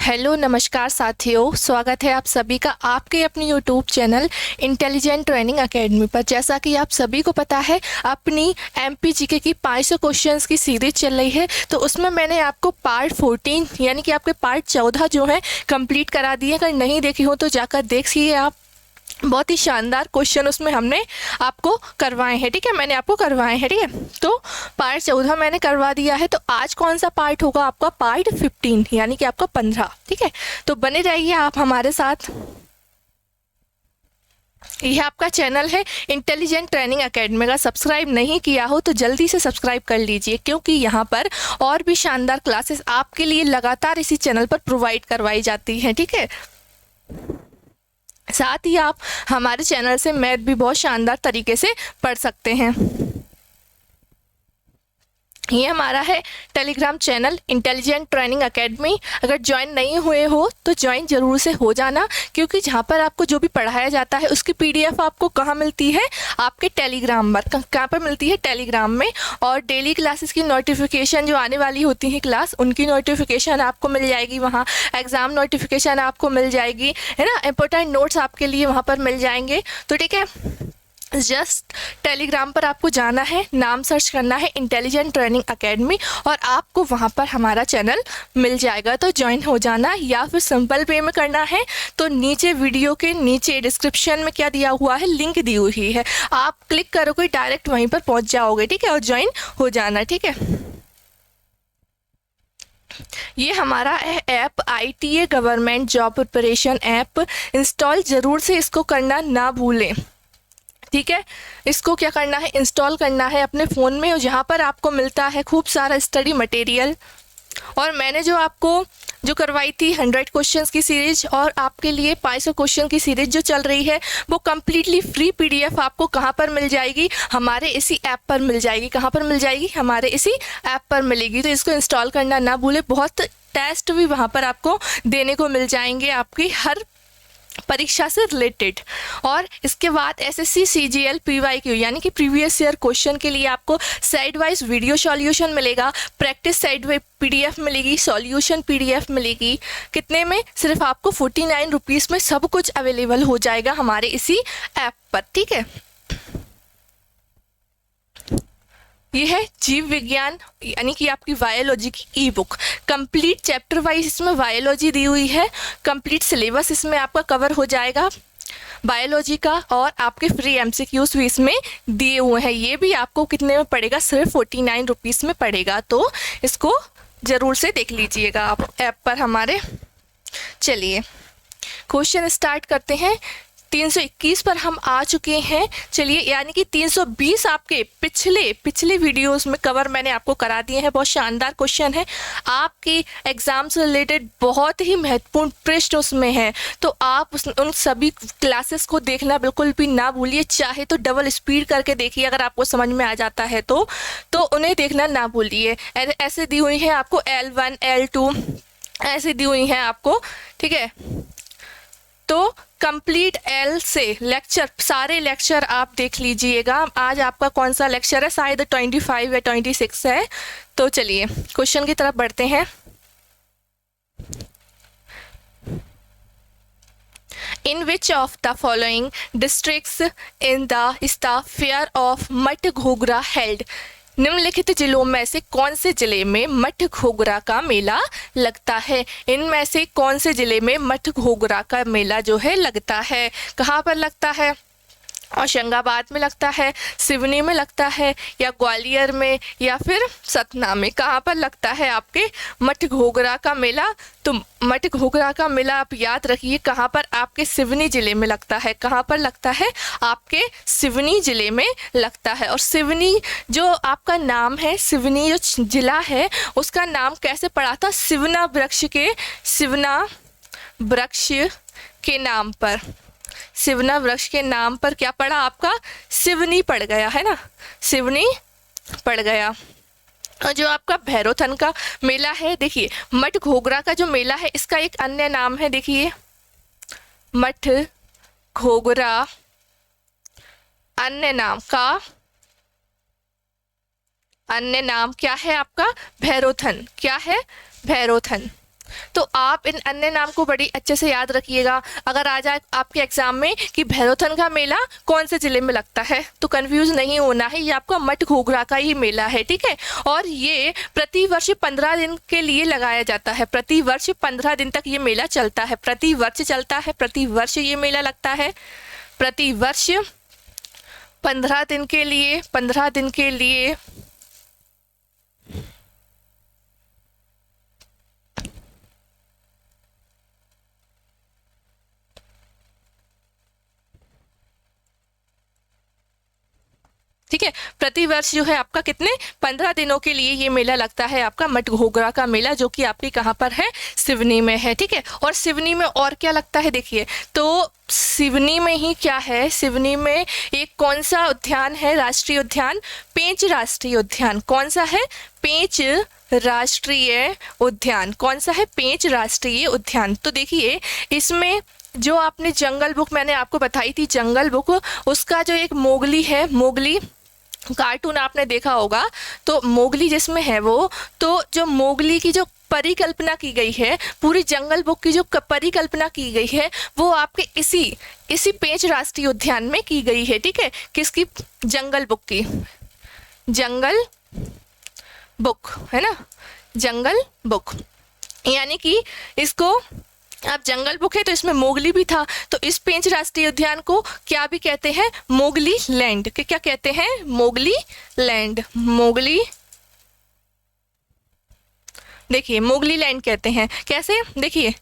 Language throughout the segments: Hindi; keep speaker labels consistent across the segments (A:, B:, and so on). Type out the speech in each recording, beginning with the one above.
A: हेलो नमस्कार साथियों, स्वागत है आप सभी का आपके अपनी YouTube channel intelligent training academy पर। जैसा कि आप सभी को पता है, अपनी एमपीजीके की 500 क्वेश्चंस की सीरीज चल रही है। तो उसमें मैंने आपको पार्ट 14 यानी कि आपके पार्ट 14 जो है कंप्लीट करा दिए। अगर नहीं देखी हो तो जाकर देखिए आप। बहुत ही शानदार क्वेश्चन उसमें हमने आपको करवाए हैं, ठीक है। मैंने आपको करवाए हैं, ठीक है। तो पार्ट 14 मैंने करवा दिया है। तो आज कौन सा पार्ट होगा आपका? पार्ट 15 यानी कि आपका 15, ठीक है। तो बने रहिए आप हमारे साथ। यह आपका चैनल है इंटेलिजेंट ट्रेनिंग एकेडमी का। सब्सक्राइब नहीं किया हो तो जल्दी से सब्सक्राइब कर लीजिए, क्योंकि यहाँ पर और भी शानदार क्लासेस आपके लिए लगातार इसी चैनल पर प्रोवाइड करवाई जाती हैं, ठीक है। साथ ही आप हमारे चैनल से मैथ भी बहुत शानदार तरीके से पढ़ सकते हैं। ये हमारा है Telegram channel intelligent training academy. अगर ज्वाइन नहीं हुए हो तो ज्वाइन जरूर से हो जाना, क्योंकि जहाँ पर आपको जो भी पढ़ाया जाता है उसकी पीडीएफ आपको कहाँ मिलती है? आपके टेलीग्राम पर। कहाँ पर मिलती है? टेलीग्राम में। और डेली क्लासेस की नोटिफिकेशन जो आने वाली होती है क्लास, उनकी नोटिफिकेशन आपको मिल जाएगी वहाँ। एग्ज़ाम नोटिफिकेशन आपको मिल जाएगी, है ना। इंपॉर्टेंट नोट्स आपके लिए वहाँ पर मिल जाएंगे। तो ठीक है, जस्ट टेलीग्राम पर आपको जाना है, नाम सर्च करना है इंटेलिजेंट ट्रेनिंग एकेडमी, और आपको वहाँ पर हमारा चैनल मिल जाएगा। तो ज्वाइन हो जाना, या फिर सिंपल वे में करना है तो नीचे वीडियो के नीचे डिस्क्रिप्शन में क्या दिया हुआ है? लिंक दी हुई है, आप क्लिक करोगे डायरेक्ट वहीं पर पहुँच जाओगे, ठीक है। और ज्वाइन हो जाना, ठीक है। ये हमारा है app ITA government job preparation app. Install ज़रूर से इसको करना ना भूलें, ठीक है। इसको क्या करना है? इंस्टॉल करना है अपने फ़ोन में, और जहाँ पर आपको मिलता है खूब सारा स्टडी मटेरियल। और मैंने जो आपको जो करवाई थी 100 क्वेश्चंस की सीरीज, और आपके लिए 500 क्वेश्चन की सीरीज जो चल रही है, वो कम्प्लीटली फ्री पीडीएफ आपको कहाँ पर मिल जाएगी? हमारे इसी ऐप पर मिल जाएगी। कहाँ पर मिल जाएगी? हमारे इसी ऐप पर मिलेगी। तो इसको इंस्टॉल करना ना भूले। बहुत टेस्ट भी वहाँ पर आपको देने को मिल जाएंगे, आपकी हर परीक्षा से रिलेटेड। और इसके बाद SSC CGL PYQ यानी कि प्रीवियस ईयर क्वेश्चन के लिए आपको साइड वाइज वीडियो सॉल्यूशन मिलेगा, प्रैक्टिस साइड वाइज PDF मिलेगी, सॉल्यूशन PDF मिलेगी। कितने में? सिर्फ आपको 49 रुपीज़ में सब कुछ अवेलेबल हो जाएगा हमारे इसी ऐप पर, ठीक है। ये है जीव विज्ञान यानी कि आपकी बायोलॉजी की ई बुक। कंप्लीट चैप्टर वाइज इसमें बायोलॉजी दी हुई है। कंप्लीट सिलेबस इसमें आपका कवर हो जाएगा बायोलॉजी का, और आपके फ्री MCQs भी इसमें दिए हुए हैं। ये भी आपको कितने में पड़ेगा? सिर्फ 49 रुपीज़ में पड़ेगा। तो इसको ज़रूर से देख लीजिएगा आप ऐप पर हमारे। चलिए क्वेश्चन स्टार्ट करते हैं। 321 पर हम आ चुके हैं। चलिए, यानी कि 320 आपके पिछले वीडियोस में कवर मैंने आपको करा दिए हैं। बहुत शानदार क्वेश्चन है, आपके एग्जाम से रिलेटेड बहुत ही महत्वपूर्ण प्रश्न उसमें है। तो आप उन सभी क्लासेस को देखना बिल्कुल भी ना भूलिए। चाहे तो डबल स्पीड करके देखिए, अगर आपको समझ में आ जाता है तो उन्हें देखना ना भूलिए। ऐसे दी हुई है आपको L1 L2 ऐसे दी हुई हैं आपको, ठीक है। तो कंप्लीट L से लेक्चर, सारे लेक्चर आप देख लीजिएगा। आज आपका कौन सा लेक्चर है? शायद 25 या 26 है। तो चलिए क्वेश्चन की तरफ बढ़ते हैं। In which of the following districts in the fair of मठ घोगरा held? निम्नलिखित जिलों में से कौन से जिले में मठ घोगरा का मेला लगता है? इनमें से कौन से जिले में मठ घोगरा का मेला जो है लगता है? कहाँ पर लगता है? होशंगाबाद में लगता है, सिवनी में लगता है, या ग्वालियर में, या फिर सतना में? कहाँ पर लगता है आपके मठ घोगरा का मेला? तो मठ घोगरा का मेला आप याद रखिए कहाँ पर? आपके सिवनी जिले में लगता है। कहाँ पर लगता है? आपके सिवनी जिले में लगता है। और सिवनी जो आपका नाम है, सिवनी जो जिला है, उसका नाम कैसे पड़ा था? सिवना वृक्ष के नाम पर। सिवना वृक्ष के नाम पर क्या पड़ा आपका? सिवनी पड़ गया, है ना। सिवनी पड़ गया। और जो आपका भैरवथन का मेला है, देखिए मठ घोगरा का जो मेला है, इसका एक अन्य नाम है। देखिए मठ घोगरा, अन्य नाम क्या है आपका? भैरवथन। क्या है? भैरवथन। तो आप इन अन्य नाम को बड़ी अच्छे से याद रखिएगा। अगर आ जाए आपके एग्जाम में कि भैरवथन का मेला कौन से जिले में लगता है, तो कंफ्यूज नहीं होना है, ये आपका मट घोघरा का ही मेला है, ठीक है। और ये प्रतिवर्ष 15 दिन के लिए लगाया जाता है, प्रतिवर्ष 15 दिन तक ये मेला चलता है, प्रतिवर्ष चलता है, प्रतिवर्ष ये मेला लगता है, प्रतिवर्ष 15 दिन के लिए, 15 दिन के लिए ठीक है। प्रतिवर्ष जो है आपका कितने 15 दिनों के लिए ये मेला लगता है, आपका मट घोघरा का मेला, जो कि आपकी कहाँ पर है, सिवनी में है, ठीक है। और सिवनी में और क्या लगता है देखिए, तो सिवनी में ही क्या है, सिवनी में एक कौन सा उद्यान है, राष्ट्रीय उद्यान, पेंच राष्ट्रीय उद्यान। कौन सा है, पेंच राष्ट्रीय उद्यान। कौन सा है, पेंच राष्ट्रीय उद्यान। तो देखिए इसमें जो आपने जंगल बुक मैंने आपको बताई थी, जंगल बुक, उसका जो एक मोगली है, मोगली कार्टून आपने देखा होगा, तो मोगली जिसमें है वो, तो जो मोगली की जो परिकल्पना की गई है, पूरी जंगल बुक की जो परिकल्पना की गई है, वो आपके इसी पेंच राष्ट्रीय उद्यान में की गई है, ठीक है। किसकी, जंगल बुक की, जंगल बुक है ना, जंगल बुक। यानी कि इसको अब जंगल बुक है तो इसमें मोगली भी था, तो इस पेंच राष्ट्रीय उद्यान को क्या भी कहते हैं, मोगली लैंड। क्या कहते हैं, मोगली लैंड, मोगली, देखिए मोगली लैंड कहते हैं। कैसे, देखिए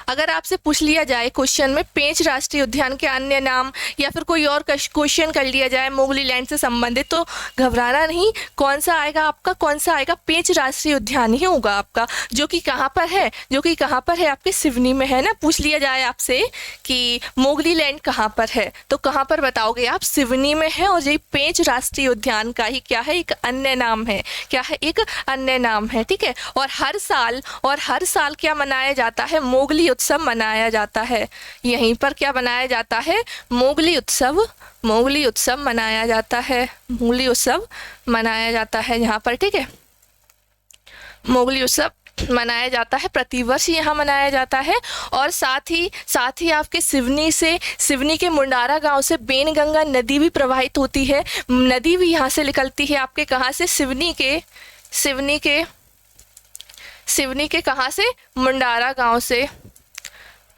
A: अगर आपसे पूछ लिया जाए क्वेश्चन में पेंच राष्ट्रीय उद्यान के अन्य नाम, या फिर कोई और क्वेश्चन कर लिया जाए मोगली लैंड से संबंधित, तो घबराना नहीं। कौन सा आएगा आपका, कौन सा आएगा, पेंच राष्ट्रीय उद्यान ही होगा आपका, जो कि कहाँ पर है, जो कि कहाँ पर है, आपके सिवनी में है ना। पूछ लिया जाए आपसे कि मोगली लैंड कहाँ पर है, तो कहाँ पर बताओगे आप, सिवनी में है। और ये पेंच राष्ट्रीय उद्यान का ही क्या है, एक अन्य नाम है, क्या है, एक अन्य नाम है, ठीक है। और हर साल क्या मनाया जाता है, मोगली उत्सव मनाया जाता है। यहीं पर क्या मनाया जाता है, मोगली उत्सव, मोगली उत्सव मनाया जाता है, मोगली उत्सव मनाया जाता है यहाँ पर, ठीक है। मोगली उत्सव मनाया जाता है, प्रतिवर्ष यहाँ मनाया जाता है। और साथ ही आपके सिवनी के मुंडारा गांव से बेनगंगा नदी भी प्रवाहित होती है, नदी भी यहाँ से निकलती है आपके कहाँ से, सिवनी के कहाँ से, मुंडारा गांव से,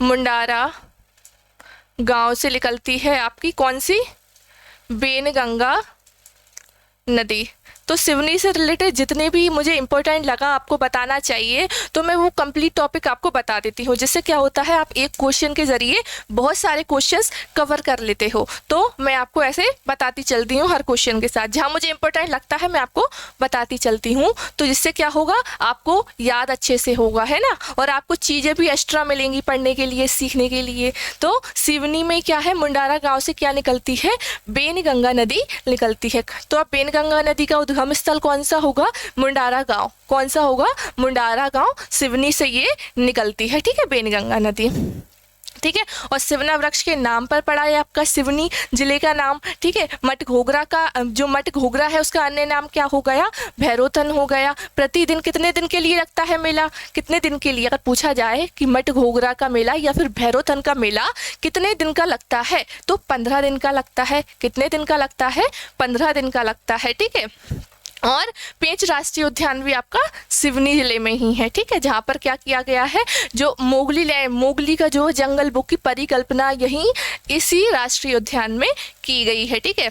A: मुंडारा गांव से निकलती है आपकी कौन सी, बेनगंगा नदी। तो सिवनी से रिलेटेड जितने भी मुझे इंपॉर्टेंट लगा आपको बताना चाहिए, तो मैं वो कंप्लीट टॉपिक आपको बता देती हूँ, जिससे क्या होता है आप एक क्वेश्चन के ज़रिए बहुत सारे क्वेश्चंस कवर कर लेते हो। तो मैं आपको ऐसे बताती चलती हूँ हर क्वेश्चन के साथ, जहाँ मुझे इंपॉर्टेंट लगता है मैं आपको बताती चलती हूँ, तो जिससे क्या होगा, आपको याद अच्छे से होगा, है ना। और आपको चीज़ें भी एक्स्ट्रा मिलेंगी पढ़ने के लिए, सीखने के लिए। तो सिवनी में क्या है, मुंडारा गाँव से क्या निकलती है, बेनगंगा नदी निकलती है। तो अब बेनगंगा नदी का उद्गम स्थल कौन सा होगा, मुंडारा गांव। कौन सा होगा, मुंडारा गांव, सिवनी से ये निकलती है, ठीक है, बेनगंगा नदी, ठीक है। और सिवना वृक्ष के नाम पर पड़ा है आपका सिवनी जिले का नाम, ठीक है। मट घोघरा का, जो मट घोघरा है उसका अन्य नाम क्या हो गया, भैरवथन हो गया। प्रतिदिन कितने दिन के लिए लगता है मेला, कितने दिन के लिए, अगर पूछा जाए कि मट घोघरा का मेला या फिर भैरवथन का मेला कितने दिन का लगता है, तो 15 दिन का लगता है। कितने दिन का लगता है, 15 दिन का लगता है, ठीक है। और पेंच राष्ट्रीय उद्यान भी आपका सिवनी जिले में ही है, ठीक है, जहाँ पर क्या किया गया है, जो मोगली का जो जंगल बुक की परिकल्पना यही इसी राष्ट्रीय उद्यान में की गई है, ठीक है।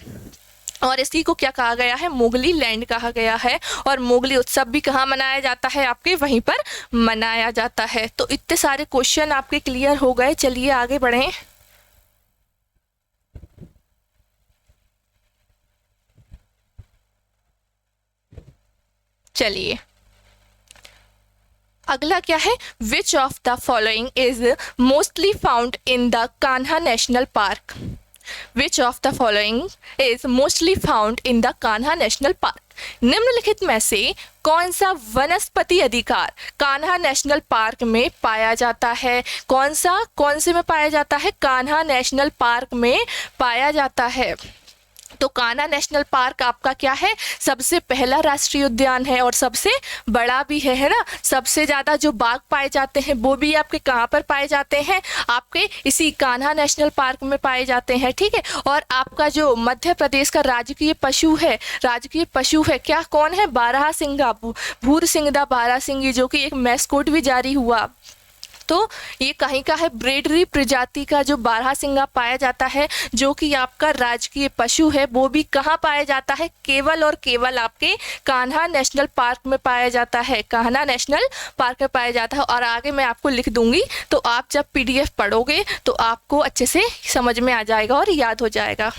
A: और इसी को क्या कहा गया है, मोगली लैंड कहा गया है। और मोगली उत्सव भी कहाँ मनाया जाता है, आपके वहीं पर मनाया जाता है। तो इतने सारे क्वेश्चन आपके क्लियर हो गए, चलिए आगे बढ़ें। चलिए अगला क्या है, which of the following is mostly found in the Kanha national park. Which of the following is mostly found in the Kanha national park. निम्नलिखित में से कौन सा वनस्पति अधिकार कान्हा नेशनल पार्क में पाया जाता है। कौन से में पाया जाता है, कान्हा नेशनल पार्क में पाया जाता है। तो कान्हा नेशनल पार्क आपका क्या है, सबसे पहला राष्ट्रीय उद्यान है और सबसे बड़ा भी है ना। सबसे ज़्यादा जो बाघ पाए जाते हैं वो भी आपके कहाँ पर पाए जाते हैं, आपके इसी कान्हा नेशनल पार्क में पाए जाते हैं, ठीक है। और आपका जो मध्य प्रदेश का राजकीय पशु है क्या, कौन है, बारहसिंगा, भूरसिंगदा बारहसिंगी, जो कि एक मैस्कोट भी जारी हुआ। तो ये कहीं का है, ब्रेडरी प्रजाति का जो बारहसिंगा पाया जाता है, जो कि आपका राजकीय पशु है, वो भी कहाँ पाया जाता है, केवल और केवल आपके कान्हा नेशनल पार्क में पाया जाता है, कान्हा नेशनल पार्क में पाया जाता है। और आगे मैं आपको लिख दूंगी, तो आप जब PDF पढ़ोगे तो आपको अच्छे से समझ में आ जाएगा और याद हो जाएगा।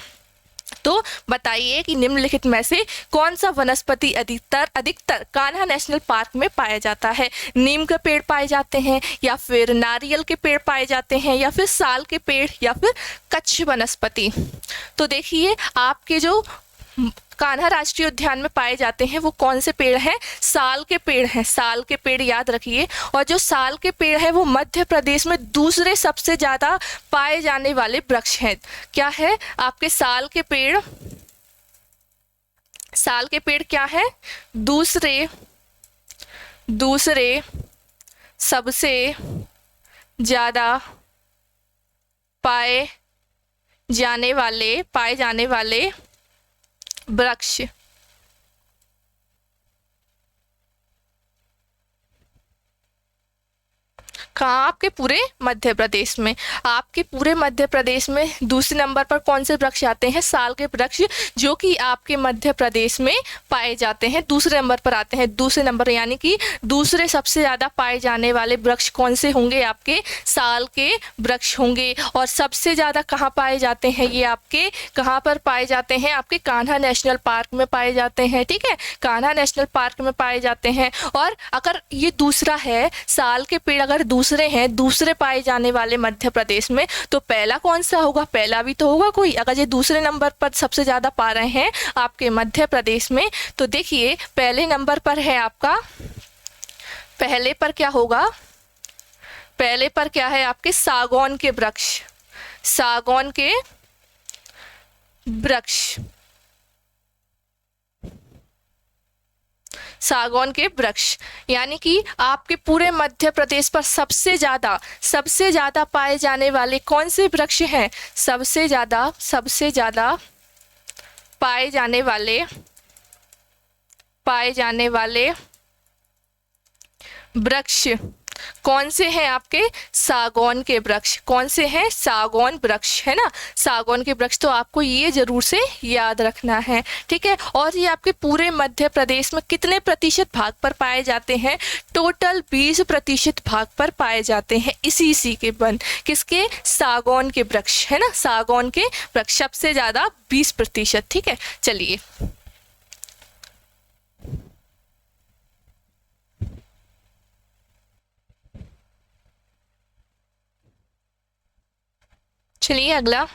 A: तो बताइए कि निम्नलिखित में से कौन सा वनस्पति अधिकतर कान्हा नेशनल पार्क में पाया जाता है। नीम के पेड़ पाए जाते हैं, या फिर नारियल के पेड़ पाए जाते हैं, या फिर साल के पेड़, या फिर कच्छ वनस्पति। तो देखिए आपके जो कान्हा राष्ट्रीय उद्यान में पाए जाते हैं वो कौन से पेड़ हैं, साल के पेड़ हैं, साल के पेड़ याद रखिए। और जो साल के पेड़ है वो मध्य प्रदेश में दूसरे सबसे ज़्यादा पाए जाने वाले वृक्ष हैं। क्या है आपके साल के पेड़, साल के पेड़ क्या है, दूसरे सबसे ज़्यादा पाए जाने वाले वृक्ष। कहाँ, आपके पूरे मध्य प्रदेश में। आपके पूरे मध्य प्रदेश में दूसरे नंबर पर कौन से वृक्ष आते हैं, साल के वृक्ष, जो कि आपके मध्य प्रदेश में पाए जाते हैं, दूसरे नंबर पर आते हैं। दूसरे नंबर यानी कि दूसरे सबसे ज़्यादा पाए जाने वाले वृक्ष कौन से होंगे, आपके साल के वृक्ष होंगे। और सबसे ज़्यादा कहाँ पाए जाते हैं, ये आपके कहाँ पर पाए जाते हैं, आपके कान्हा नेशनल पार्क में पाए जाते हैं, ठीक है, कान्हा नेशनल पार्क में पाए जाते हैं। और अगर ये दूसरा है, साल के पेड़ अगर दूसरे पाए जाने वाले मध्य प्रदेश में, तो पहला कौन सा होगा, पहला भी तो होगा कोई। अगर ये दूसरे नंबर पर सबसे ज़्यादा पा रहे हैं आपके मध्य प्रदेश में, तो देखिए पहले नंबर पर है आपका, पहले पर क्या होगा, पहले पर क्या है आपके सागौन के वृक्ष, सागौन के वृक्ष, सागौन के वृक्ष। यानी कि आपके पूरे मध्य प्रदेश पर सबसे ज़्यादा पाए जाने वाले कौन से वृक्ष हैं, सबसे ज़्यादा पाए जाने वाले वृक्ष कौन से हैं, आपके सागौन के वृक्ष। कौन से हैं, सागौन वृक्ष, है ना, सागौन के वृक्ष। तो आपको ये जरूर से याद रखना है, ठीक है। और ये आपके पूरे मध्य प्रदेश में कितने प्रतिशत भाग पर पाए जाते हैं, टोटल 20% भाग पर पाए जाते हैं इसी के वन, किसके, सागौन के वृक्ष, है ना, सागौन के वृक्ष सबसे ज़्यादा 20%, ठीक है। चलिए अगला,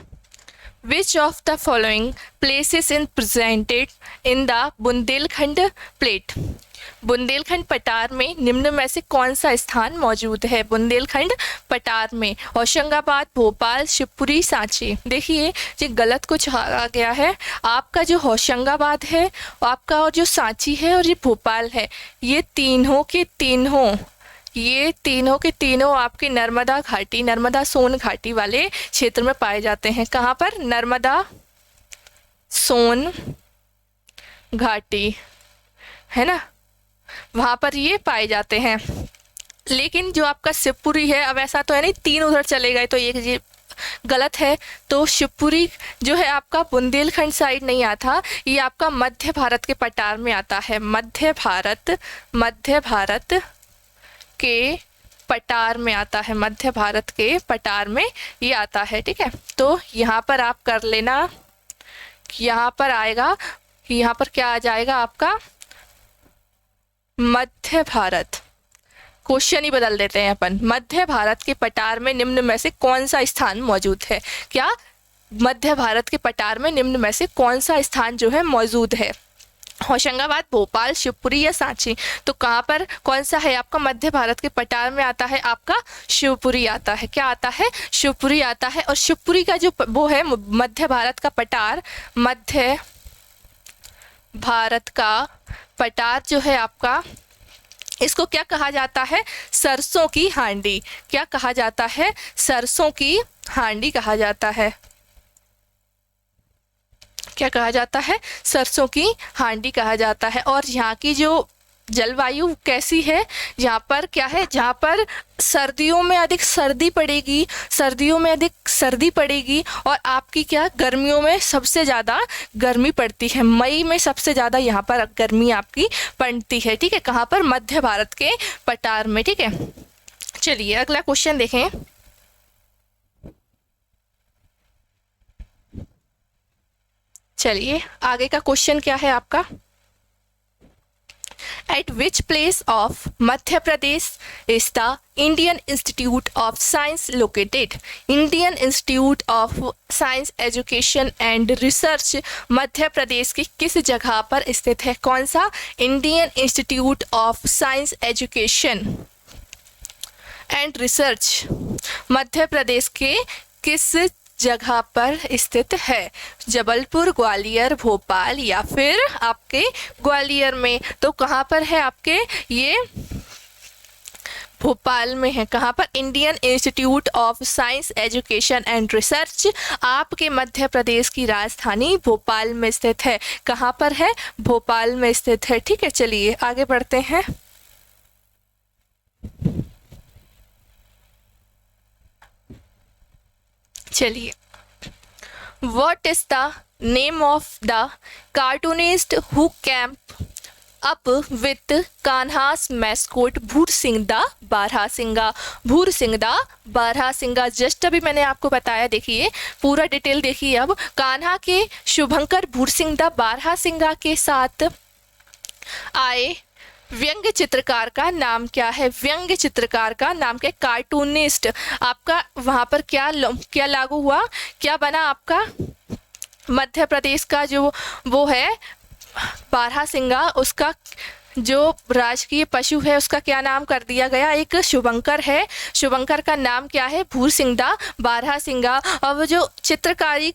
A: which of the following places in presented in the Bundelkhand plate. Bundelkhand पठार में निम्न में से कौन सा स्थान मौजूद है, बुंदेलखंड पठार में, होशंगाबाद, भोपाल, शिवपुरी, सांची। देखिए ये गलत कुछ आ गया है, आपका जो होशंगाबाद है आपका, और जो सांची है और ये भोपाल है, ये तीनों के तीनों आपके नर्मदा घाटी, नर्मदा सोन घाटी वाले क्षेत्र में पाए जाते हैं। कहाँ पर, नर्मदा सोन घाटी, है ना, वहाँ पर ये पाए जाते हैं। लेकिन जो आपका शिवपुरी है, अब ऐसा तो है नहीं तीन उधर चले गए तो एक ये गलत है। तो शिवपुरी जो है आपका बुंदेलखंड साइड नहीं आता, ये आपका मध्य भारत के पठार में आता है, मध्य भारत के पठार में आता है, मध्य भारत के पठार में ये आता है, ठीक है। तो यहाँ पर आप कर लेना, यहाँ पर आएगा, यहाँ पर क्या आ जाएगा आपका, मध्य भारत। क्वेश्चन ही बदल देते हैं अपन, मध्य भारत के पठार में निम्न में से कौन सा स्थान मौजूद है। क्या, मध्य भारत के पठार में निम्न में से कौन सा स्थान जो है मौजूद है। होशंगाबाद, भोपाल, शिवपुरी या सांची। तो कहाँ पर कौन सा है आपका मध्य भारत के पठार में आता है, आपका शिवपुरी आता है। क्या आता है, शिवपुरी आता है। और शिवपुरी का जो वो है मध्य भारत का पठार, मध्य भारत का पठार जो है आपका, इसको क्या कहा जाता है, सरसों की हांडी। क्या कहा जाता है, सरसों की हांडी कहा जाता है। क्या कहा जाता है, सरसों की हांडी कहा जाता है। और यहाँ की जो जलवायु कैसी है, यहाँ पर क्या है, जहाँ पर सर्दियों में अधिक सर्दी पड़ेगी, सर्दियों में अधिक सर्दी पड़ेगी, और आपकी क्या, गर्मियों में सबसे ज़्यादा गर्मी पड़ती है। मई में सबसे ज़्यादा यहाँ पर गर्मी आपकी पड़ती है। ठीक है, कहाँ पर, मध्य भारत के पठार में। ठीक है, चलिए अगला क्वेश्चन देखें। चलिए आगे का क्वेश्चन क्या है आपका, At which place of Madhya Pradesh is the Indian Institute of Science located? Indian Institute of Science Education and Research Madhya Pradesh की किस जगह पर स्थित है? कौन सा, Indian Institute of Science Education and Research Madhya Pradesh के किस जगह पर स्थित है? जबलपुर, ग्वालियर, भोपाल या फिर आपके ग्वालियर में। तो कहाँ पर है आपके, ये भोपाल में है। कहाँ पर, Indian institute of science education and research आपके मध्य प्रदेश की राजधानी भोपाल में स्थित है। कहाँ पर है, भोपाल में स्थित है। ठीक है, चलिए आगे बढ़ते हैं। चलिए, What is the name of the cartoonist who came up with Kanha's mascot Bhoorsingha barasingha? Bhoorsingha barasingha just अभी मैंने आपको बताया, देखिए पूरा डिटेल देखिए। अब कान्हा के शुभंकर भूरसिंगा बारहसिंगा के साथ आए व्यंग्य चित्रकार का नाम क्या है? व्यंग्य चित्रकार का नाम क्या है? कार्टूनिस्ट। आपका वहाँ पर क्या लागू हुआ, क्या बना आपका मध्य प्रदेश का जो वो है बारहसिंगा, उसका जो राजकीय पशु है उसका क्या नाम कर दिया गया? एक शुभंकर है, शुभंकर का नाम क्या है? भूरसिंगा बारहसिंगा। अब जो चित्रकारी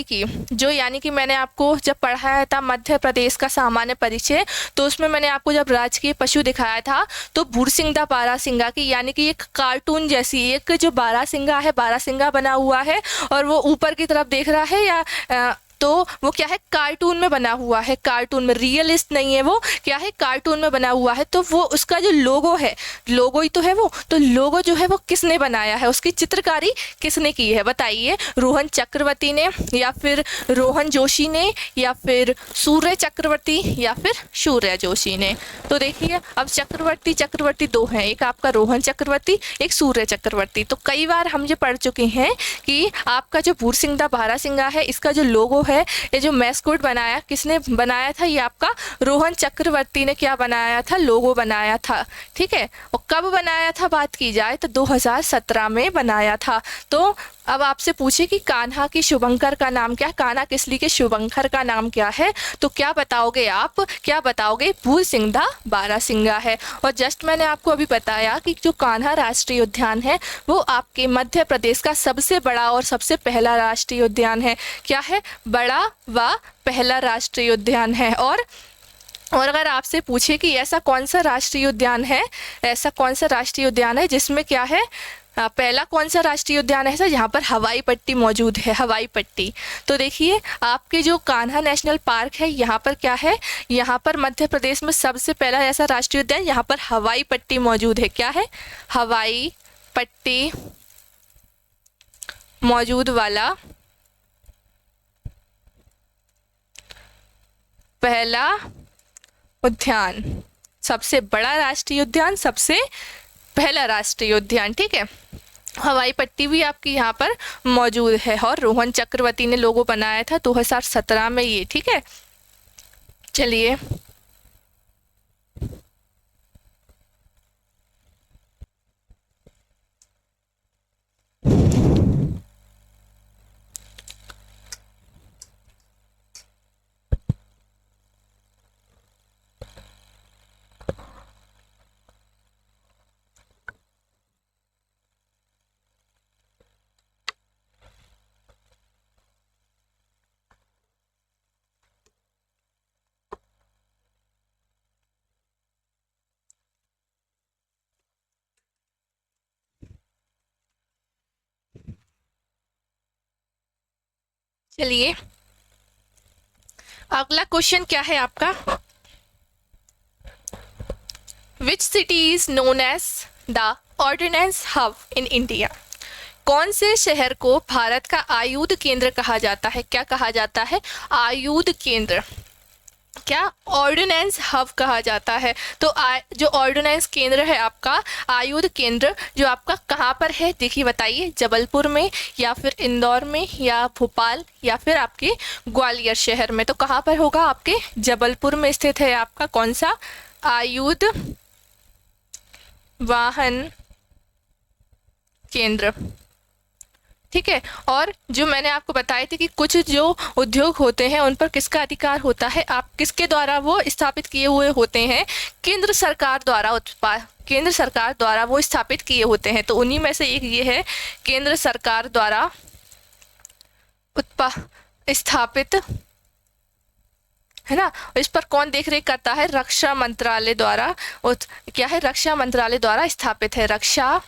A: की जो, यानी कि मैंने आपको जब पढ़ाया था मध्य प्रदेश का सामान्य परिचय, तो उसमें मैंने आपको जब राजकीय पशु दिखाया था तो भूरसिंगा बारहसिंगा की, यानी कि एक कार्टून जैसी एक जो बारहसिंगा है, बारहसिंगा बना हुआ है और वो ऊपर की तरफ देख रहा है, या तो वो क्या है, कार्टून में बना हुआ है। कार्टून में, रियलिस्ट नहीं है वो, क्या है, कार्टून में बना हुआ है। तो वो उसका जो लोगो है, लोगो ही तो है वो, तो लोगो जो है वो किसने बनाया है, उसकी चित्रकारी किसने की है बताइए? रोहन चक्रवर्ती ने, या फिर रोहन जोशी ने, या फिर सूर्य चक्रवर्ती, या फिर सूर्य जोशी ने? तो देखिए अब चक्रवर्ती दो हैं, एक आपका रोहन चक्रवर्ती, एक सूर्य चक्रवर्ती। तो कई बार हम ये पढ़ चुके हैं कि आपका जो भूरसिंगा बारहसिंगा है, इसका जो लोगो है, ये जो मैस्कोट बनाया, किसने बनाया था? ये आपका रोहन चक्रवर्ती ने क्या बनाया था? लोगो बनाया था। ठीक है, और कब बनाया था बात की जाए तो 2017 में बनाया था। तो अब आपसे पूछे कि कान्हा की शुभंकर का नाम क्या है, कान्हा किसली के शुभंकर का नाम क्या है, तो क्या बताओगे आप? क्या बताओगे? भूरसिंगा बारहसिंगा है। और जस्ट मैंने आपको अभी बताया कि जो कान्हा राष्ट्रीय उद्यान है वो आपके मध्य प्रदेश का सबसे बड़ा और सबसे पहला राष्ट्रीय उद्यान है। क्या है? बड़ा व पहला राष्ट्रीय उद्यान है। और अगर आपसे पूछे कि ऐसा कौन सा राष्ट्रीय उद्यान है, ऐसा कौन सा राष्ट्रीय उद्यान है जिसमें क्या है, पहला कौन सा राष्ट्रीय उद्यान है जहाँ पर हवाई पट्टी मौजूद है? हवाई पट्टी। तो देखिए आपके जो कान्हा नेशनल पार्क है, यहाँ पर क्या है, यहाँ पर मध्य प्रदेश में सबसे पहला ऐसा राष्ट्रीय उद्यान यहाँ पर हवाई पट्टी मौजूद है। क्या है? हवाई पट्टी मौजूद वाला पहला उद्यान, सबसे बड़ा राष्ट्रीय उद्यान, सबसे पहला राष्ट्रीय उद्यान। ठीक है, हवाई पट्टी भी आपकी यहाँ पर मौजूद है और रोहन चक्रवर्ती ने लोगो बनाया था 2017 में ये। ठीक है, चलिए चलिए अगला क्वेश्चन क्या है आपका, which city is known as the ordinance hub in India. कौन से शहर को भारत का आयुध केंद्र कहा जाता है? क्या कहा जाता है? आयुध केंद्र, क्या ऑर्डिनेंस हब कहा जाता है। तो जो ऑर्डिनेंस केंद्र है आपका, आयुध केंद्र जो आपका कहाँ पर है, देखिए बताइए, जबलपुर में या फिर इंदौर में या भोपाल या फिर आपके ग्वालियर शहर में। तो कहाँ पर होगा? आपके जबलपुर में स्थित है आपका कौन सा आयुध वाहन केंद्र, ठीक है। और जो मैंने आपको बताए थे कि कुछ जो उद्योग होते हैं उन पर किसका अधिकार होता है, आप किसके द्वारा वो स्थापित किए हुए होते हैं, केंद्र सरकार द्वारा केंद्र सरकार द्वारा वो स्थापित किए होते हैं। तो उन्हीं में से एक ये है, केंद्र सरकार द्वारा स्थापित, है ना। इस पर कौन देख रेख करता है? रक्षा मंत्रालय द्वारा। क्या है? रक्षा मंत्रालय द्वारा स्थापित है, रक्षा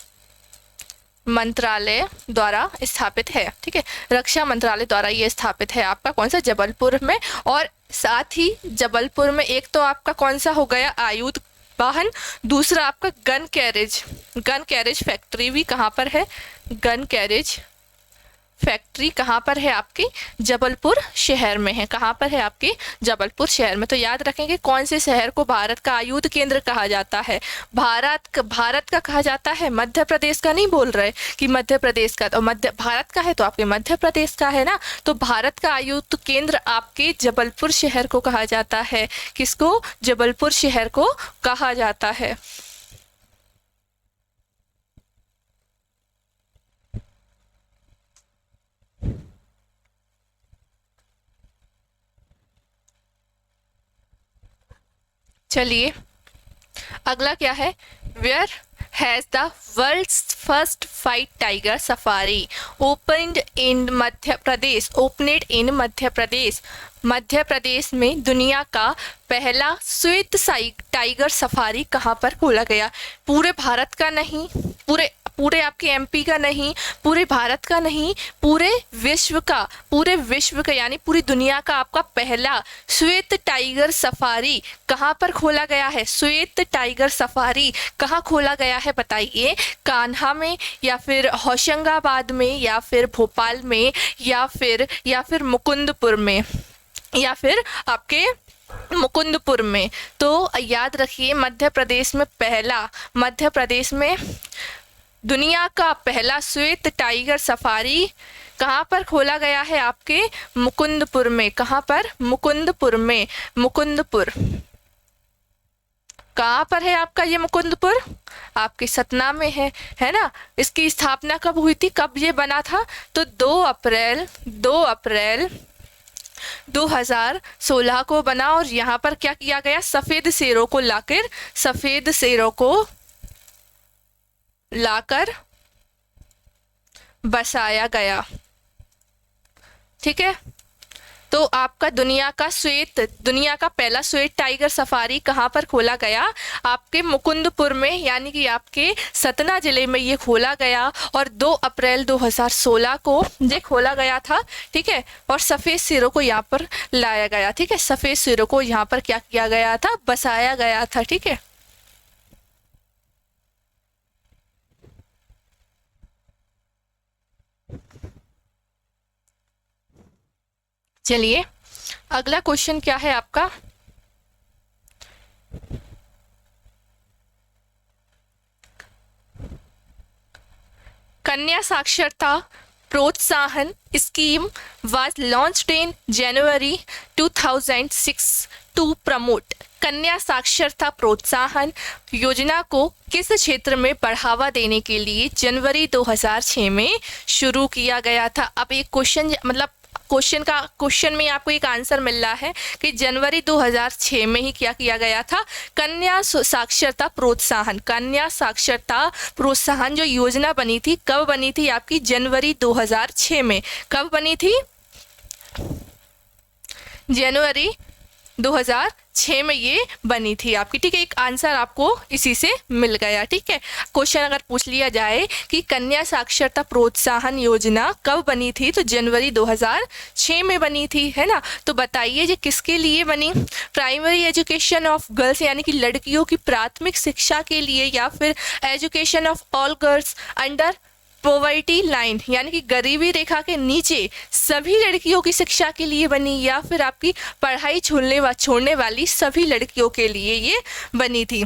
A: मंत्रालय द्वारा स्थापित है, ठीक है। रक्षा मंत्रालय द्वारा ये स्थापित है आपका कौन सा? जबलपुर में। और साथ ही जबलपुर में एक तो आपका कौन सा हो गया? आयुध वाहन, दूसरा आपका गन कैरेज फैक्ट्री भी कहाँ पर है? गन कैरेज फैक्ट्री कहाँ पर है? आपके जबलपुर शहर में है। कहाँ पर है? आपके जबलपुर शहर में। तो याद रखेंगे कौन से शहर को भारत का आयुध केंद्र कहा जाता है। भारत का कहा जाता है, मध्य प्रदेश का नहीं बोल रहे कि मध्य प्रदेश का, तो मध्य भारत का है तो आपके मध्य प्रदेश का है ना। तो भारत का आयुध केंद्र आपके जबलपुर शहर को कहा जाता है। किसको? जबलपुर शहर को कहा जाता है। चलिए अगला क्या है, where has the world's first white tiger safari opened in Madhya Pradesh. Madhya Pradesh में दुनिया का पहला श्वेत टाइगर सफारी कहाँ पर खोला गया? पूरे भारत का नहीं, पूरे आपके एमपी का नहीं, पूरे भारत का नहीं, पूरे विश्व का यानी पूरी दुनिया का आपका पहला श्वेत टाइगर सफारी कहाँ पर खोला गया है? श्वेत टाइगर सफारी कहाँ खोला गया है बताइए? कान्हा में या फिर होशंगाबाद में या फिर भोपाल में या फिर मुकुंदपुर में या फिर आपके मुकुंदपुर में। तो याद रखिए मध्य प्रदेश में दुनिया का पहला श्वेत टाइगर सफारी कहाँ पर खोला गया है? आपके मुकुंदपुर में। कहाँ पर? मुकुंदपुर में। मुकुंदपुर कहाँ पर है आपका ये मुकुंदपुर? आपके सतना में है ना। इसकी स्थापना कब हुई थी, कब ये बना था? तो 2 अप्रैल 2016 को बना। और यहाँ पर क्या किया गया? सफेद शेरों को लाकर बसाया गया, ठीक है। तो आपका दुनिया का पहला श्वेत टाइगर सफारी कहाँ पर खोला गया? आपके मुकुंदपुर में, यानी कि आपके सतना जिले में ये खोला गया। और 2 अप्रैल 2016 को ये खोला गया था, ठीक है। और सफ़ेद शेरों को यहाँ पर लाया गया, ठीक है। सफ़ेद शेरों को यहाँ पर क्या किया गया था? बसाया गया था, ठीक है। चलिए अगला क्वेश्चन क्या है आपका, कन्या साक्षरता प्रोत्साहन scheme was launched in January 2006 to promote। कन्या साक्षरता प्रोत्साहन योजना को किस क्षेत्र में बढ़ावा देने के लिए जनवरी 2006 में शुरू किया गया था? अब एक क्वेश्चन में आपको एक आंसर मिल रहा है कि जनवरी 2006 में ही क्या किया गया था? कन्या साक्षरता प्रोत्साहन जो योजना बनी थी, कब बनी थी? आपकी जनवरी 2006 में। कब बनी थी? जनवरी 2006 में ये बनी थी आपकी, ठीक है। एक आंसर आपको इसी से मिल गया, ठीक है। क्वेश्चन अगर पूछ लिया जाए कि कन्या साक्षरता प्रोत्साहन योजना कब बनी थी, तो जनवरी 2006 में बनी थी, है ना। तो बताइए ये किसके लिए बनी? प्राइमरी एजुकेशन ऑफ गर्ल्स यानी कि लड़कियों की प्राथमिक शिक्षा के लिए, या फिर education of all girls under poverty line यानी कि गरीबी रेखा के नीचे सभी लड़कियों की शिक्षा के लिए बनी, या फिर आपकी पढ़ाई छोड़ने वाली सभी लड़कियों के लिए ये बनी थी,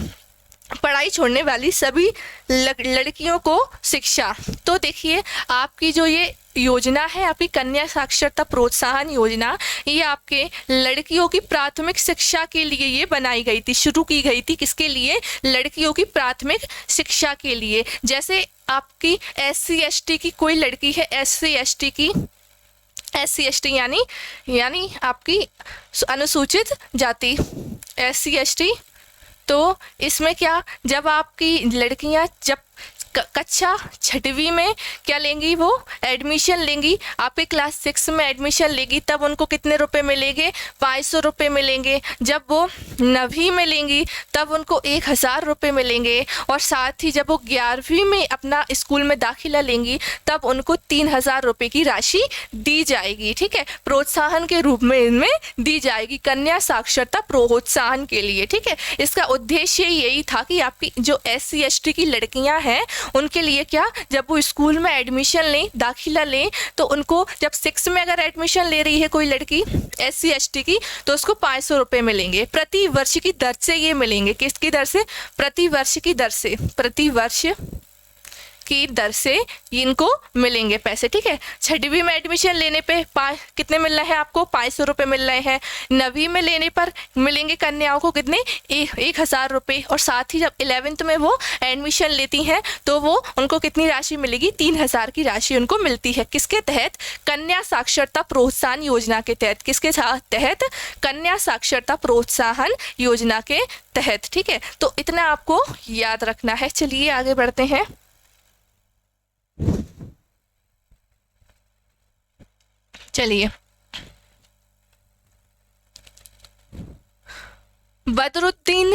A: पढ़ाई छोड़ने वाली सभी लड़कियों को शिक्षा। तो देखिए आपकी जो ये योजना है आपकी कन्या साक्षरता प्रोत्साहन योजना, ये आपके लड़कियों की प्राथमिक शिक्षा के लिए ये बनाई गई थी, शुरू की गई थी। किसके लिए? लड़कियों की प्राथमिक शिक्षा के लिए। जैसे आपकी SC ST की कोई लड़की है, SC ST यानी आपकी अनुसूचित जाति SC ST, तो इसमें क्या, जब आपकी लड़कियां जब कक्षा 6वीं में क्या लेंगी, वो एडमिशन लेंगी, आपके क्लास 6 में एडमिशन लेगी, तब उनको कितने रुपए मिलेंगे? 500 रुपये मिलेंगे। जब वो 9वीं में लेंगी तब उनको 1000 रुपये मिलेंगे, और साथ ही जब वो 11वीं में अपना स्कूल में दाखिला लेंगी तब उनको 3000 रुपये की राशि दी जाएगी, ठीक है, प्रोत्साहन के रूप में इनमें दी जाएगी, कन्या साक्षरता प्रोत्साहन के लिए, ठीक है। इसका उद्देश्य यही था कि आपकी जो SC ST की लड़कियां हैं उनके लिए क्या, जब वो स्कूल में एडमिशन लें, दाखिला लें, तो उनको जब 6 में अगर एडमिशन ले रही है कोई लड़की SC ST की, तो उसको 500 रुपये मिलेंगे, प्रति वर्ष की दर से ये मिलेंगे। किसकी दर से? प्रति वर्ष की दर से, प्रति वर्ष की दर से इनको मिलेंगे पैसे, ठीक है। 6वीं में एडमिशन लेने पे कितने मिल रहे हैं आपको? 500 रुपये मिल रहे हैं। 9वीं में लेने पर मिलेंगे कन्याओं को कितने? 1000 रुपये। और साथ ही जब 11th में वो एडमिशन लेती हैं तो वो उनको कितनी राशि मिलेगी? 3000 की राशि उनको मिलती है। किसके तहत? कन्या साक्षरता प्रोत्साहन योजना के तहत। किसके तहत? कन्या साक्षरता प्रोत्साहन योजना के तहत, ठीक है। तो इतना आपको याद रखना है। चलिए आगे बढ़ते हैं। चलिए, बदरुद्दीन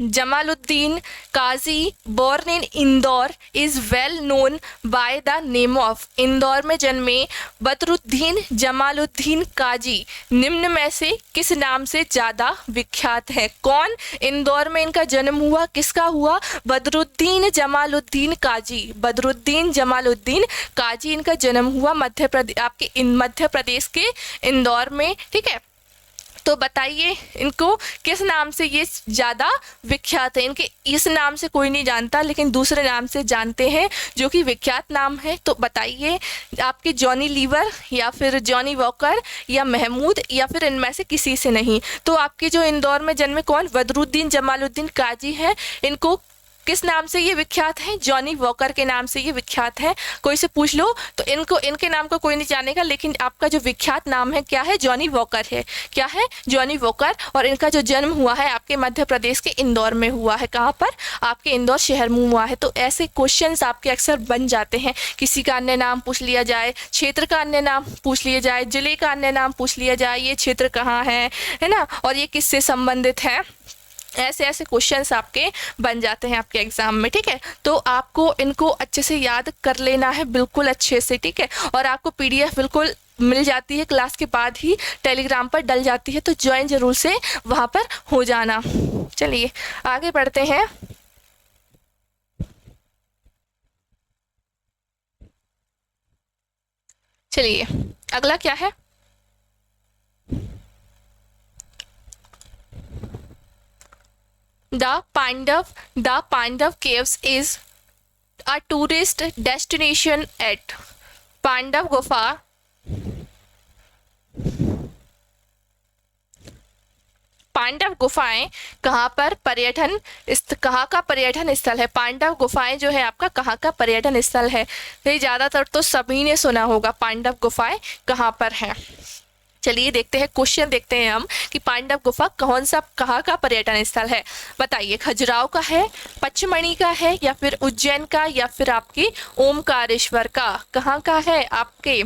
A: जमालुद्दीन काजी born in Indore is well known by the name of। Indore में जन्मे बदरुद्दीन जमालुद्दीन काजी निम्न में से किस नाम से ज़्यादा विख्यात है? कौन? इंदौर में इनका जन्म हुआ, किसका हुआ? बदरुद्दीन जमालुद्दीन काजी। बदरुद्दीन जमालुद्दीन काजी इनका जन्म हुआ मध्य प्रदेश के इंदौर में, ठीक है। तो बताइए इनको किस नाम से ये ज़्यादा विख्यात है? इनके इस नाम से कोई नहीं जानता, लेकिन दूसरे नाम से जानते हैं जो कि विख्यात नाम है। तो बताइए आपके जॉनी लीवर, या फिर जॉनी वॉकर, या महमूद, या फिर इनमें से किसी से नहीं। तो आपके जो इंदौर में जन्मे कौन? बदरुद्दीन जमालुद्दीन काजी हैं। इनको किस नाम से ये विख्यात है? जॉनी वॉकर के नाम से ये विख्यात है। कोई से पूछ लो तो इनके नाम को कोई नहीं जानेगा, लेकिन आपका जो विख्यात नाम है क्या है? जॉनी वॉकर है। क्या है? Johnny walker. और इनका जो जन्म हुआ है आपके मध्य प्रदेश के इंदौर में हुआ है। कहाँ पर? आपके इंदौर शहर में हुआ है। तो ऐसे क्वेश्चंस आपके अक्सर बन जाते हैं। किसी का अन्य नाम पूछ लिया जाए, क्षेत्र का अन्य नाम पूछ लिया जाए, जिले का अन्य नाम पूछ लिया जाए, ये क्षेत्र कहाँ है ना, और ये किससे संबंधित है। ऐसे क्वेश्चंस आपके बन जाते हैं आपके एग्जाम में, ठीक है। तो आपको इनको अच्छे से याद कर लेना है, बिल्कुल अच्छे से, ठीक है। और आपको PDF बिल्कुल मिल जाती है, क्लास के बाद ही टेलीग्राम पर डल जाती है, तो ज्वाइन जरूर से वहाँ पर हो जाना। चलिए आगे बढ़ते हैं। चलिए अगला क्या है? The Pandav Caves is a tourist destination at Pandav गुफा पांडव गुफाएं कहाँ पर कहाँ का पर्यटन स्थल है? पांडव गुफाएं जो है आपका कहाँ का पर्यटन स्थल है? ये ज़्यादातर तो सभी ने सुना होगा, पांडव गुफाएं कहाँ पर हैं। चलिए देखते हैं, क्वेश्चन देखते हैं हम कि पांडव गुफा कहाँ का पर्यटन स्थल है। बताइए, खजुराहो का है, पचमढ़ी का है, या फिर उज्जैन का, या फिर आपके ओमकारेश्वर का? कहाँ का है? आपके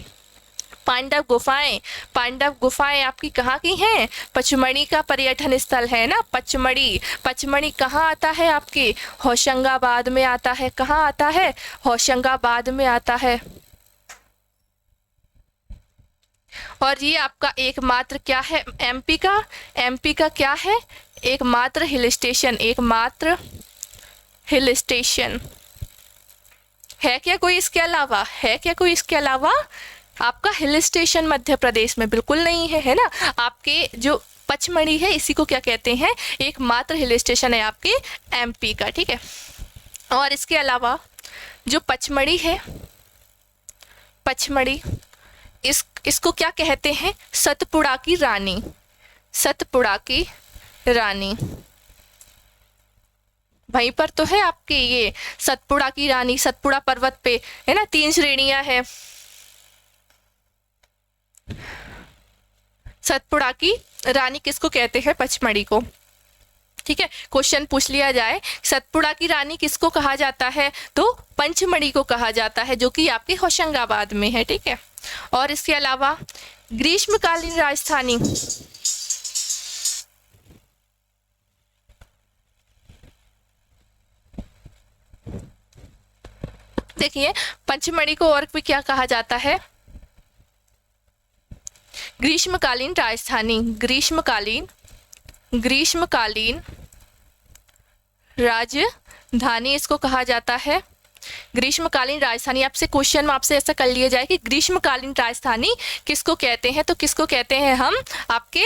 A: पांडव गुफाएं, पांडव गुफाएं आपकी कहाँ की हैं? पचमढ़ी का पर्यटन स्थल है ना, पचमढ़ी। पचमढ़ी कहाँ आता है आपके? होशंगाबाद में आता है। कहाँ आता है? होशंगाबाद में आता है। और ये आपका एकमात्र क्या है एमपी का? एमपी का क्या है? एकमात्र हिल स्टेशन, एकमात्र हिल स्टेशन है क्या कोई इसके अलावा? है क्या कोई इसके अलावा? आपका हिल स्टेशन मध्य प्रदेश में बिल्कुल नहीं है, है ना। आपके जो पचमढ़ी है इसी को क्या कहते हैं? एकमात्र हिल स्टेशन है आपके एमपी का, ठीक है। और इसके अलावा जो पचमढ़ी है, पचमढ़ी इसको क्या कहते हैं? सतपुड़ा की रानी, सतपुड़ा की रानी। वहीं पर तो है आपके ये सतपुड़ा की रानी, सतपुड़ा पर्वत पे है ना, 3 श्रेणियां है। सतपुड़ा की रानी किसको कहते हैं? पचमढ़ी को, ठीक है। क्वेश्चन पूछ लिया जाए सतपुड़ा की रानी किसको कहा जाता है, तो पंचमढ़ी को कहा जाता है, जो कि आपके होशंगाबाद में है, ठीक है। और इसके अलावा ग्रीष्मकालीन राजधानी, देखिए पंचमढ़ी को और भी क्या कहा जाता है? ग्रीष्मकालीन राजधानी, ग्रीष्मकालीन, ग्रीष्मकालीन राजधानी इसको कहा जाता है। ग्रीष्मकालीन राजधानी आपसे क्वेश्चन में आपसे ऐसा कर लिया जाए कि ग्रीष्मकालीन राजधानी किसको कहते हैं, तो किसको कहते हैं हम? आपके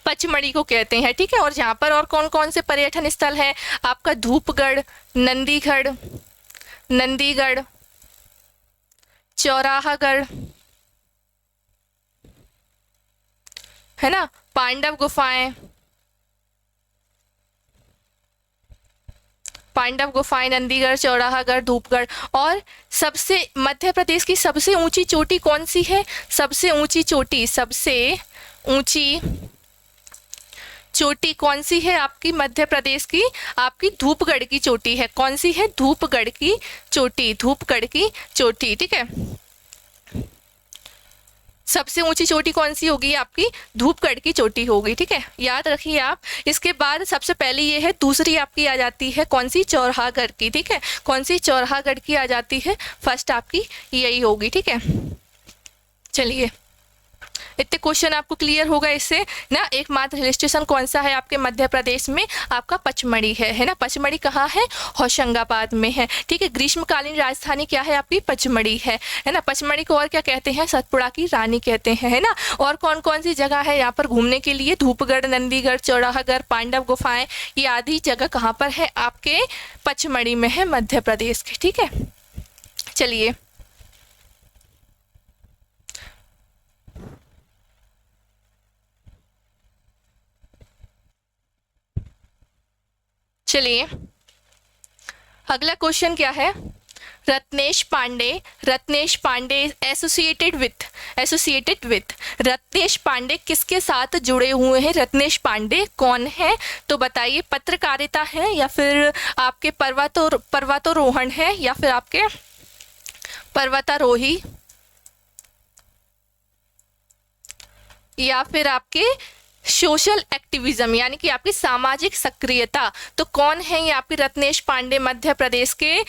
A: पचमढ़ी को कहते हैं, ठीक है। और यहाँ पर और कौन कौन से पर्यटन स्थल हैं? आपका धूपगढ़, नंदीगढ़, नंदीगढ़, चौराहागढ़, है ना, पांडव गुफाएं, पांडव गुफाएं, नंदीगढ़, चौराहागढ़, धूपगढ़। और सबसे मध्य प्रदेश की सबसे ऊंची चोटी कौन सी है? सबसे ऊंची चोटी, सबसे ऊंची चोटी कौन सी है आपकी मध्य प्रदेश की? आपकी धूपगढ़ की चोटी है। कौन सी है? धूपगढ़ की चोटी, धूपगढ़ की चोटी, ठीक है। सबसे ऊंची चोटी कौन सी होगी? आपकी धूपगढ़ की चोटी होगी, ठीक है, याद रखिए आप। इसके बाद सबसे पहले ये है, दूसरी आपकी आ जाती है कौन सी? चौराहागढ़ की, ठीक है। कौन सी? चौराहागढ़ की आ जाती है। फर्स्ट आपकी यही होगी, ठीक है। चलिए इतने क्वेश्चन आपको क्लियर होगा इससे ना। एकमात्र हिल स्टेशन कौन सा है आपके मध्य प्रदेश में? आपका पचमढ़ी है ना। पचमढ़ी कहाँ है? होशंगाबाद में है, ठीक है। ग्रीष्मकालीन राजधानी क्या है आपकी? पचमढ़ी है ना। पचमढ़ी को और क्या कहते हैं? सतपुड़ा की रानी कहते हैं, है ना। और कौन कौन सी जगह है यहाँ पर घूमने के लिए? धूपगढ़, नंदीगढ़, चौराहागढ़, पांडव गुफाएं, ये आदि जगह कहाँ पर है? आपके पचमढ़ी में है, मध्य प्रदेश के, ठीक है। चलिए चलिए अगला क्वेश्चन क्या है? रत्नेश पांडे, रत्नेश पांडे एसोसिएटेड विथ, रत्नेश पांडे किसके साथ जुड़े हुए हैं? रत्नेश पांडे कौन है? तो बताइए, पत्रकारिता है या फिर आपके पर्वतारोहण है या फिर आपके पर्वतारोही या फिर आपके सोशल एक्टिविज्म यानी कि आपकी सामाजिक सक्रियता। तो कौन है ये आपके रत्नेश पांडे? मध्य प्रदेश के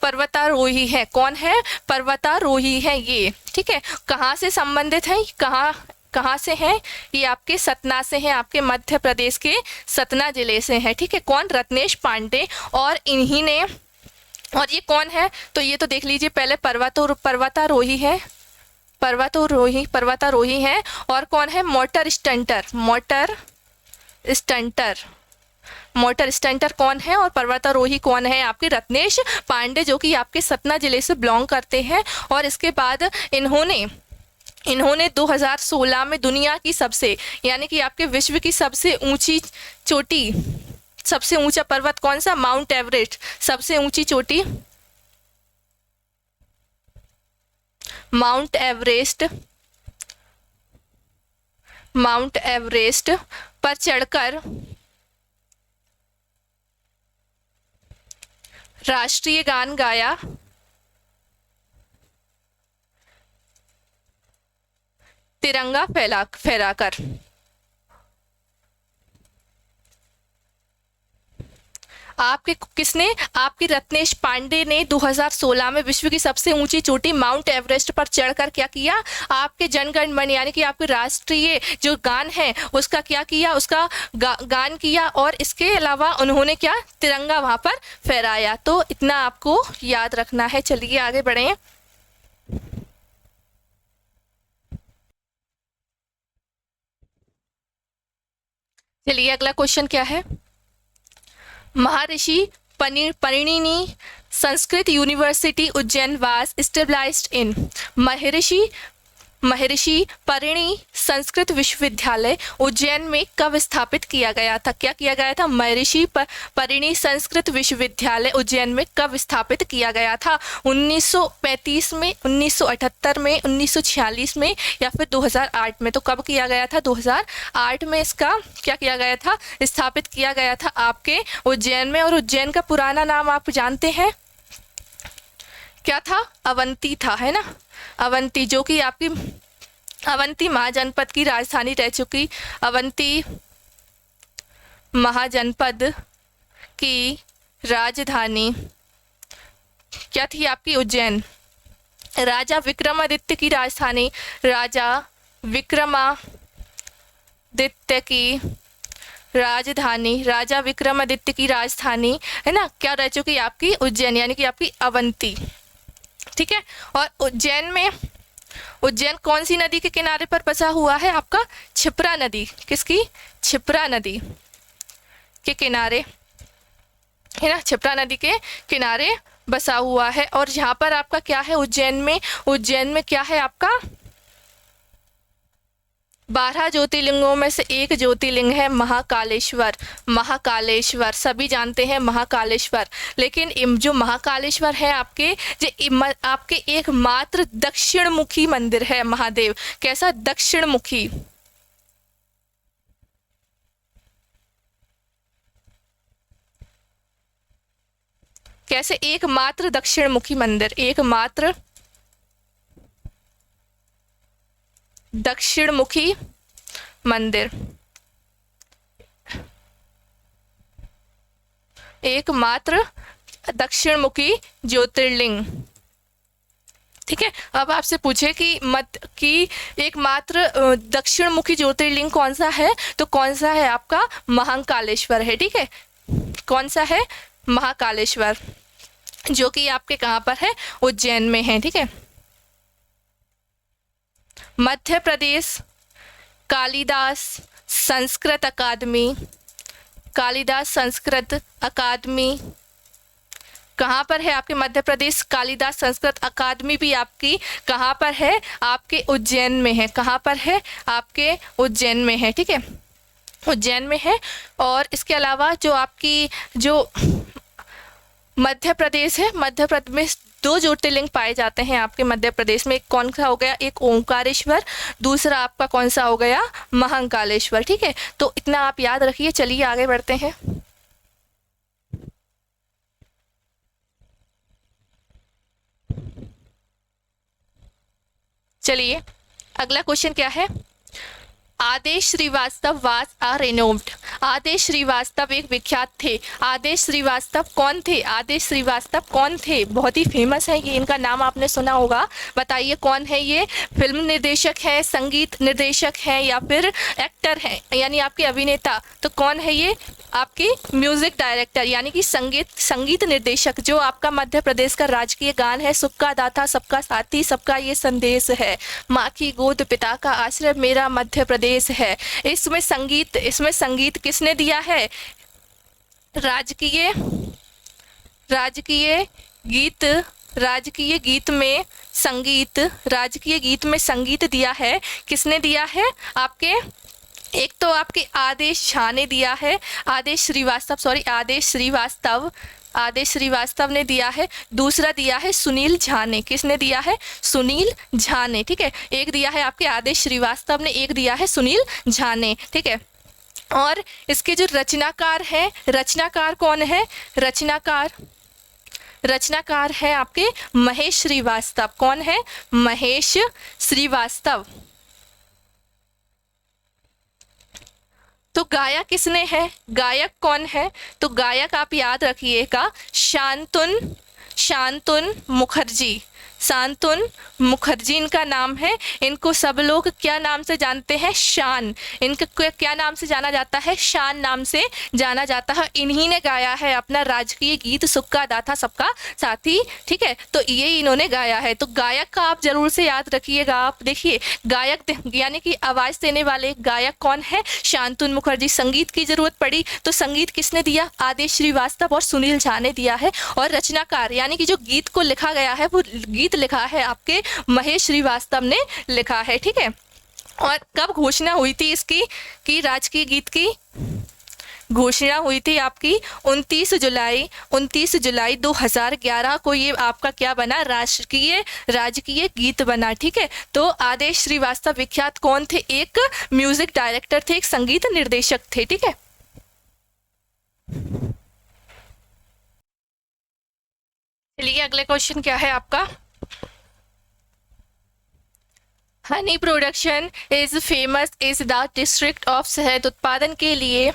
A: पर्वतारोही है। कौन है? पर्वतारोही है ये, ठीक है। कहाँ से संबंधित है? कहाँ से हैं? ये आपके सतना से हैं, आपके मध्य प्रदेश के सतना जिले से हैं, ठीक है। कौन? रत्नेश पांडे। और इन्हीं ने, और ये कौन है? तो ये तो देख लीजिए पहले, पर्वतारोही है, पर्वतारोही है। और कौन है? मोटर स्टंटर कौन है? और पर्वतारोही कौन है? आपके रत्नेश पांडे, जो कि आपके सतना जिले से बिलोंग करते हैं। और इसके बाद इन्होंने 2016 में दुनिया की सबसे, यानी कि आपके विश्व की सबसे ऊंची चोटी, सबसे ऊंचा पर्वत कौन सा? माउंट एवरेस्ट, सबसे ऊंची चोटी माउंट एवरेस्ट पर चढ़कर राष्ट्रीय गान गाया, तिरंगा फहराकर। आपकी रत्नेश पांडे ने 2016 में विश्व की सबसे ऊंची चोटी माउंट एवरेस्ट पर चढ़कर क्या किया? आपके जनगण मन यानी कि आपके राष्ट्रीय जो गान है उसका क्या किया? उसका गान किया, और इसके अलावा उन्होंने क्या? तिरंगा वहां पर फहराया। तो इतना आपको याद रखना है। चलिए आगे बढ़े। चलिए अगला क्वेश्चन क्या है? Maharshi Panini Sanskrit university Ujjain was established in. Maharshi Panini Sanskrit विश्वविद्यालय उज्जैन में कब स्थापित किया गया था? क्या किया गया था? महर्षि परिणि संस्कृत विश्वविद्यालय उज्जैन में कब स्थापित किया गया था? 1935 में, 1978 में, 1946 में या फिर 2008 में? तो कब किया गया था? 2008 में इसका क्या किया गया था? स्थापित किया गया था आपके उज्जैन में। और उज्जैन का पुराना नाम आप जानते हैं क्या था? अवंती था, है ना? अवंती, जो कि आपकी अवंती महाजनपद की राजधानी रह चुकी। अवंती महाजनपद की राजधानी क्या थी आपकी? उज्जैन। राजा विक्रमादित्य की राजधानी, राजा विक्रमादित्य की राजधानी, राजा विक्रमादित्य की राजधानी, है ना, क्या रह चुकी? आपकी उज्जैन, यानी कि आपकी अवंती। ठीक है। और उज्जैन कौन सी नदी के किनारे पर बसा हुआ है? आपका क्षिप्रा नदी। किसकी? क्षिप्रा नदी के किनारे, है ना, क्षिप्रा नदी के किनारे बसा हुआ है। और यहाँ पर आपका क्या है? उज्जैन में क्या है आपका? 12 ज्योतिर्लिंगों में से एक ज्योतिर्लिंग है महाकालेश्वर। महाकालेश्वर सभी जानते हैं महाकालेश्वर, लेकिन जो महाकालेश्वर है आपके एकमात्र दक्षिण मुखी मंदिर है महादेव। कैसा? दक्षिण मुखी। कैसे? एकमात्र दक्षिण मुखी मंदिर, एकमात्र दक्षिण मुखी मंदिर, एकमात्र दक्षिण मुखी ज्योतिर्लिंग। ठीक है। अब आपसे पूछे कि एकमात्र दक्षिण मुखी ज्योतिर्लिंग कौन सा है, तो कौन सा है? आपका महाकालेश्वर है। ठीक है। कौन सा है? महाकालेश्वर, जो कि आपके कहाँ पर है? उज्जैन में है। ठीक है। मध्य प्रदेश कालिदास संस्कृत अकादमी, कालिदास संस्कृत अकादमी कहाँ पर है? आपके मध्य प्रदेश कालिदास संस्कृत अकादमी भी आपकी कहाँ पर है? आपके उज्जैन में है। कहाँ पर है? आपके उज्जैन में है। ठीक है, उज्जैन में है। और इसके अलावा जो मध्य प्रदेश है, मध्य प्रदेश में 2 ज्योतिर्लिंग पाए जाते हैं आपके मध्य प्रदेश में। एक कौन सा हो गया? एक ओंकारेश्वर, दूसरा आपका कौन सा हो गया? महाकालेश्वर। ठीक है, तो इतना आप याद रखिए। चलिए आगे बढ़ते हैं। चलिए अगला क्वेश्चन क्या है? आदेश श्रीवास्तव वाज आर रेनोव्ड। आदेश श्रीवास्तव एक विख्यात थे। आदेश श्रीवास्तव कौन थे? आदेश श्रीवास्तव कौन थे? बहुत ही फेमस है ये, इनका नाम आपने सुना होगा। बताइए कौन है ये? फिल्म निर्देशक है, संगीत निर्देशक है, या फिर एक्टर है, यानी आपके अभिनेता। तो कौन है ये? आपके म्यूजिक डायरेक्टर, यानी कि संगीत निर्देशक। जो आपका मध्य प्रदेश का राजकीय गान है, सबका दाता सबका साथी सबका ये संदेश है, माँ की गोद पिता का आश्रय मेरा मध्य प्रदेश है। इसमें संगीत किसने दिया है? राजकीय गीत में संगीत दिया है। किसने दिया है? आपके एक तो आपके आदेश झा ने दिया है, आदेश श्रीवास्तव ने दिया है। दूसरा दिया है सुनील झा ने। किसने दिया है? सुनील झा ने। ठीक है, एक दिया है आपके आदेश श्रीवास्तव ने, एक दिया है सुनील झा ने। ठीक है, और इसके जो रचनाकार हैं, रचनाकार कौन है? रचनाकार है आपके महेश श्रीवास्तव। कौन है? महेश श्रीवास्तव। तो गाया किसने है, गायक कौन है? तो गायक आप याद रखिएगा शांतनु मुखर्जी, शांतनु मुखर्जी इनका नाम है। इनको सब लोग क्या नाम से जानते हैं? शान। इनको क्या नाम से जाना जाता है? शान नाम से जाना जाता है। इन्हीं ने गाया है अपना राजकीय गीत सुख का दाता सबका साथी, ठीक है, तो ये इन्होंने गाया है। तो गायक का आप जरूर से याद रखिएगा। आप देखिए गायक यानी कि आवाज़ देने वाले गायक कौन है? शांतनु मुखर्जी। संगीत की जरूरत पड़ी तो संगीत किसने दिया? आदेश श्रीवास्तव और सुनील झा ने दिया है। और रचनाकार यानी कि जो गीत को लिखा गया है वो गीत लिखा है आपके महेश श्रीवास्तव ने लिखा है, ठीक है। और कब घोषणा हुई थी इसकी कि राजकीय गीत की घोषणा हुई थी आपकी 29 जुलाई 2011 को ये आपका क्या बना? राजकीय गीत बना, ठीक है। तो आदेश श्रीवास्तव विख्यात कौन थे? एक म्यूजिक डायरेक्टर थे, एक संगीत निर्देशक थे, ठीक है। चलिए अगले क्वेश्चन क्या है आपका? Honey production is famous is the district of शहद उत्पादन के लिए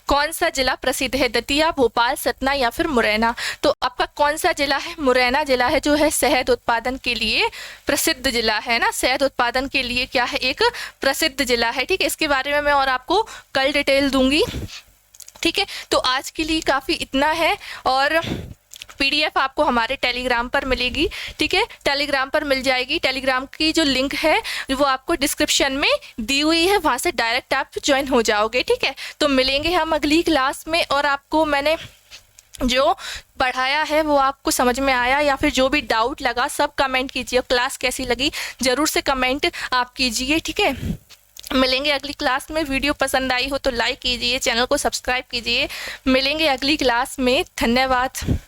A: कौन सा जिला प्रसिद्ध है? दतिया, भोपाल, सतना या फिर मुरैना? तो आपका कौन सा जिला है? मुरैना जिला है जो है शहद उत्पादन के लिए प्रसिद्ध जिला है ना। शहद उत्पादन के लिए क्या है? एक प्रसिद्ध जिला है, ठीक है। इसके बारे में मैं और आपको कल डिटेल दूंगी, ठीक है। तो आज के लिए काफ़ी इतना है और PDF आपको हमारे टेलीग्राम पर मिलेगी, ठीक है। टेलीग्राम पर मिल जाएगी। टेलीग्राम की जो लिंक है वो आपको डिस्क्रिप्शन में दी हुई है, वहाँ से डायरेक्ट आप ज्वाइन हो जाओगे, ठीक है। तो मिलेंगे हम अगली क्लास में। और आपको मैंने जो पढ़ाया है वो आपको समझ में आया या फिर जो भी डाउट लगा सब कमेंट कीजिए। क्लास कैसी लगी ज़रूर से कमेंट आप कीजिए, ठीक है। मिलेंगे अगली क्लास में। वीडियो पसंद आई हो तो लाइक कीजिए, चैनल को सब्सक्राइब कीजिए। मिलेंगे अगली क्लास में। धन्यवाद।